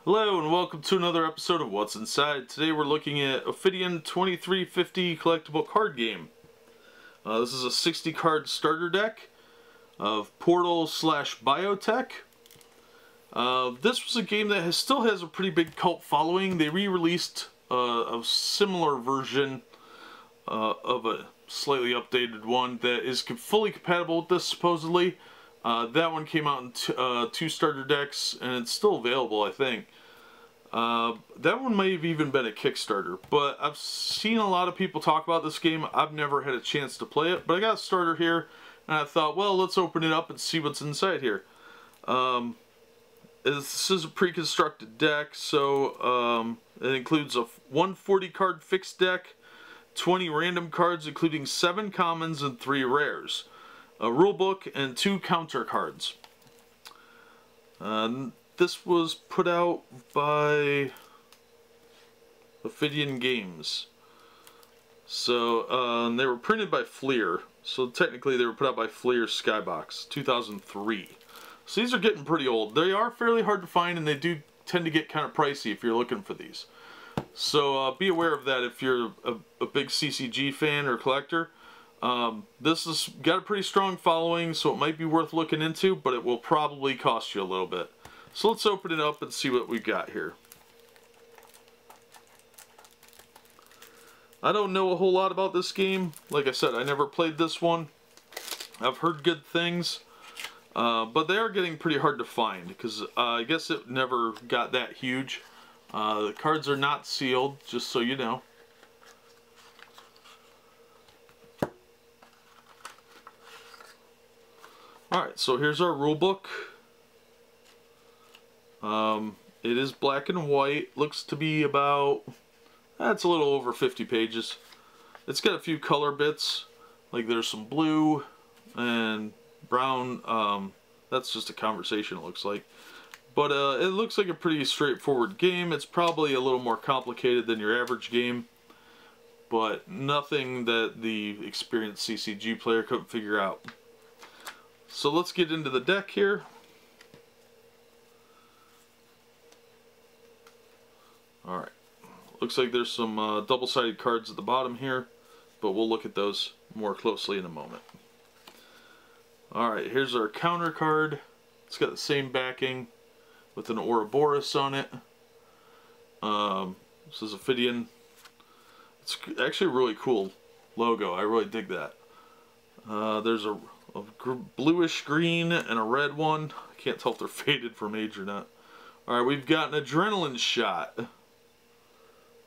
Hello and welcome to another episode of What's Inside. Today we're looking at Ophidian 2350 collectible card game. This is a 60 card starter deck of Portal / Bio-Tek. This was a game that still has a pretty big cult following. They re-released a similar version of a slightly updated one that is fully compatible with this supposedly. That one came out in two starter decks and it's still available, I think. That one may have even been a Kickstarter, but I've seen a lot of people talk about this game. I've never had a chance to play it, but I got a starter here, and I thought, well, let's open it up and see what's inside here. This is a pre-constructed deck, so it includes a 140 card fixed deck, 20 random cards, including 7 commons and 3 rares, a rulebook, and 2 counter cards. This was put out by Ophidian Games. So, they were printed by Fleer. So technically they were put out by Fleer and Skybox, 2003. So these are getting pretty old. They are fairly hard to find and they do tend to get kind of pricey if you're looking for these. So be aware of that if you're a big CCG fan or collector. This has got a pretty strong following, so it might be worth looking into, but it will probably cost you a little bit. So let's open it up and see what we've got here. I don't know a whole lot about this game. Like I said, I never played this one. I've heard good things, but they are getting pretty hard to find because I guess it never got that huge. The cards are not sealed, just so you know. Alright, so here's our rule book. It is black and white. Looks to be about, it's a little over 50 pages. It's got a few color bits, like there's some blue and brown. That's just a conversation, it looks like. But it looks like a pretty straightforward game. It's probably a little more complicated than your average game, but nothing that the experienced CCG player couldn't figure out. So let's get into the deck here. Alright, looks like there's some double-sided cards at the bottom here, but we'll look at those more closely in a moment. Alright, here's our counter card. It's got the same backing with an Ouroboros on it. This is Ophidian. It's actually a really cool logo. I really dig that. There's a bluish green and a red one. I can't tell if they're faded from age or not. Alright, we've got an adrenaline shot.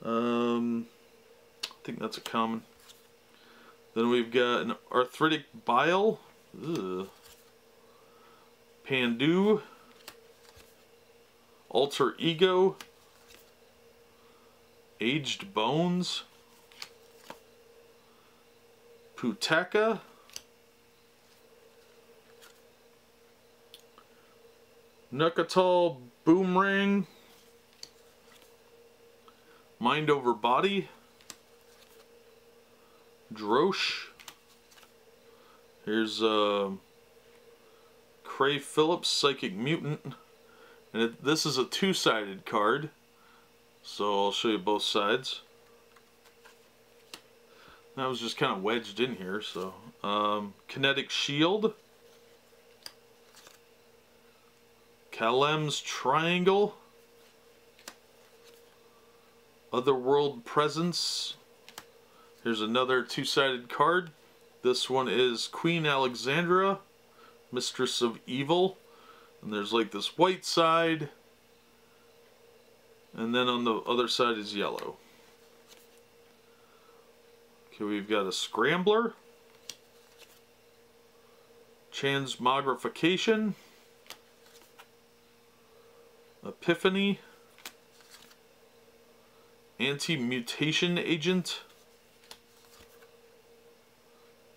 I think that's a common. Then we've got an arthritic bile. Ugh. Pandu. Alter ego. Aged bones. Putaka. Nukatal boomerang. Mind over body. Drosh. Here's Cray Phillips, Psychic Mutant. And this is a two-sided card. So I'll show you both sides. That was just kind of wedged in here. So Kinetic Shield. Kalem's Triangle. Otherworld Presence. Here's another two-sided card. This one is Queen Alexandra, Mistress of Evil. And there's like this white side. And then on the other side is yellow. Okay, we've got a Scrambler. Transmogrification. Epiphany. Anti-mutation agent.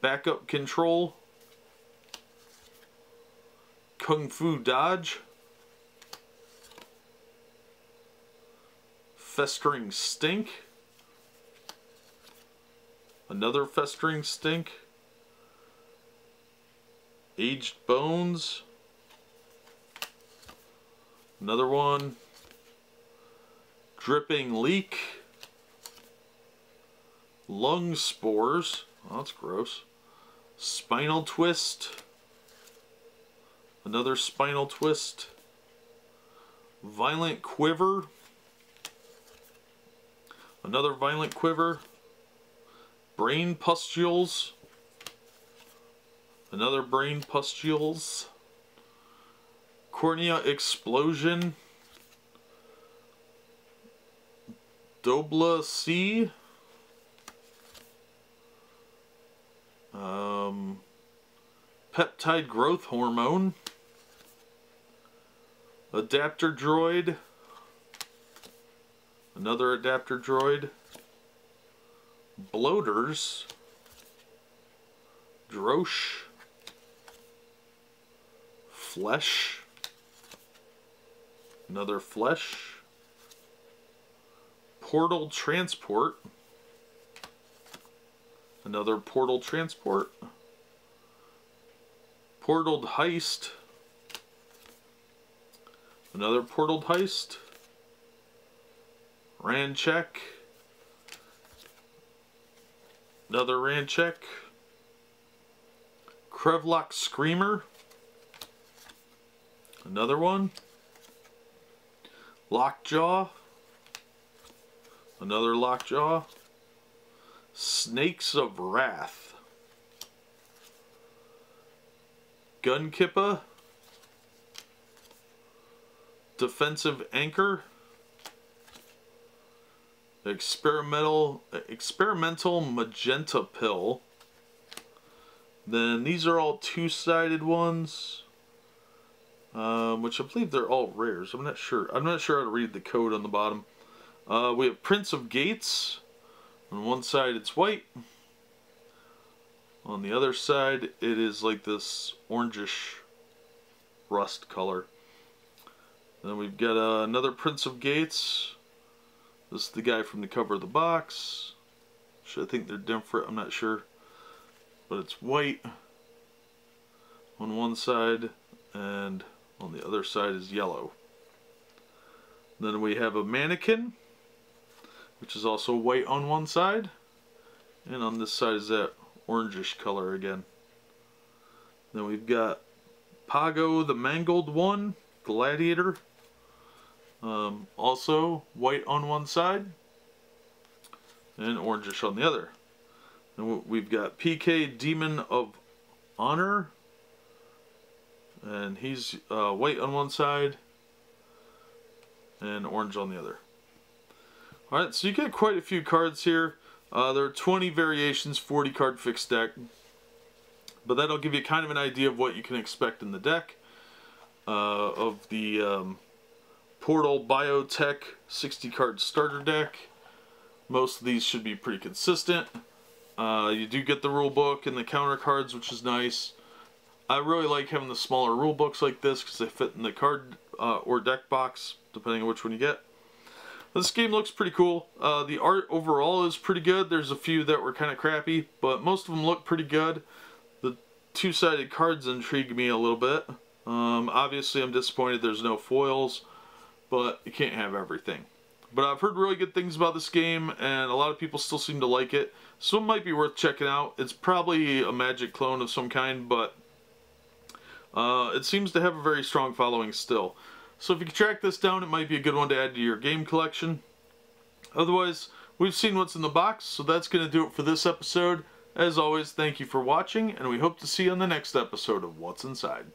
Backup control. Kung Fu dodge. Festering stink. Another festering stink. Aged bones. Another one. Dripping Leak. Lung Spores. Oh, that's gross. Spinal Twist. Another Spinal Twist. Violent Quiver. Another Violent Quiver. Brain Pustules. Another Brain Pustules. Cornea Explosion. Dobla C. Peptide Growth Hormone. Adapter Droid. Another Adapter Droid. Bloaters. Drosh. Flesh. Another Flesh. Portal Transport. Another Portal Transport. Portaled Heist. Another Portaled Heist. Rancheck. Another Rancheck. Krevlok Screamer. Another one. Lockjaw. Another Lockjaw. Snakes of Wrath. Gunkippa. Defensive Anchor. Experimental Magenta Pill. Then these are all two-sided ones, which I believe they're all rares. I'm not sure. I'm not sure how to read the code on the bottom. We have Prince of Gates. On one side it's white. On the other side it is like this orangish rust color. Then we've got another Prince of Gates. This is the guy from the cover of the box. I think they're different, I'm not sure. But it's white on one side and on the other side is yellow. Then we have a Mannequin, which is also white on one side. And on this side is that orangish color again. Then we've got Pago the Mangled One, Gladiator. Also white on one side and orangish on the other. And we've got PK Demon of Honor, and he's white on one side and orange on the other. Alright, so you get quite a few cards here. There are 20 variations, 40 card fixed deck, but that'll give you kind of an idea of what you can expect in the deck. Of the Portal Bio-Tek 60 card starter deck. Most of these should be pretty consistent. You do get the rule book and the counter cards, which is nice. I really like having the smaller rule books like this because they fit in the card or deck box, depending on which one you get. This game looks pretty cool. The art overall is pretty good. There's a few that were kind of crappy, but most of them look pretty good. The two-sided cards intrigue me a little bit. Obviously I'm disappointed there's no foils, but you can't have everything. But I've heard really good things about this game, and a lot of people still seem to like it. So it might be worth checking out. It's probably a Magic clone of some kind, but it seems to have a very strong following still. So if you can track this down, it might be a good one to add to your game collection. Otherwise, we've seen what's in the box, so that's going to do it for this episode. As always, thank you for watching, and we hope to see you on the next episode of What's Inside.